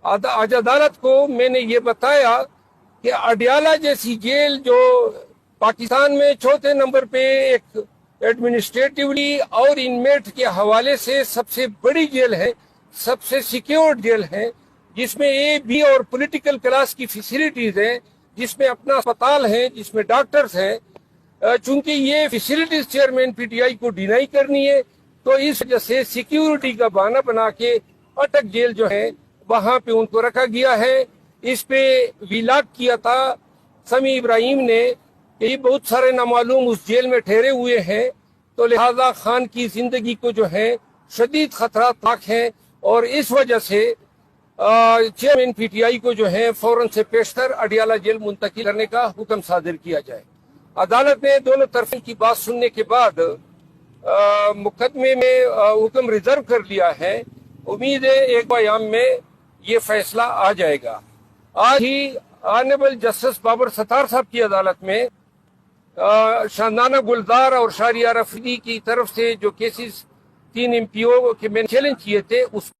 آج عدالت کو میں نے یہ بتایا کہ اڈیالہ جیسی جیل جو پاکستان میں چوتھے نمبر پہ ایک ایڈمنسٹریٹولی اور انمیٹ کے حوالے سے سب سے بڑی جیل ہے، سب سے سیکیورڈ جیل ہے، جس میں اے بی اور پولیٹیکل کلاس کی فیسلٹیز ہیں، جس میں اپنا اسپتال ہے، جس میں ڈاکٹرز ہیں، چونکہ یہ facilities chairman P T I کو ڈینائی کرنی ہے، تو اس وجہ سے سیکیورٹی کا بہانہ بنا کے اٹک جیل جو ہے وہاں پہ ان کو رکھا گیا ہے۔ اس پہ ویلاگ کیا تھا سمیع ابراہیم نے کہ یہ بہت سارے نامعلوم اس جیل میں ٹھہرے ہوئے ہیں، تو لہذا خان کی زندگی کو جو ہے شدید خطرات لاحق ہیں، اور اس وجہ سے چیئرمین پی ٹی آئی کو جو ہے فوراً سے پیشتر اڈیالہ جیل منتقل کرنے کا حکم صادر کیا جائے۔ عدالت نے دونوں طرفوں کی بات سننے کے بعد مقدمے میں حکم ریزرو کر لیا ہے۔ امید ہے ایک ایام میں یہ فیصلہ آ جائے گا۔ آج ہی آنریبل جسٹس بابر ستار صاحب کی عدالت میں شاندانہ گلزار اور شہریار افریدی کی طرف سے جو کیسز 3 MP او کے میں نے چیلنج کیے تھے اس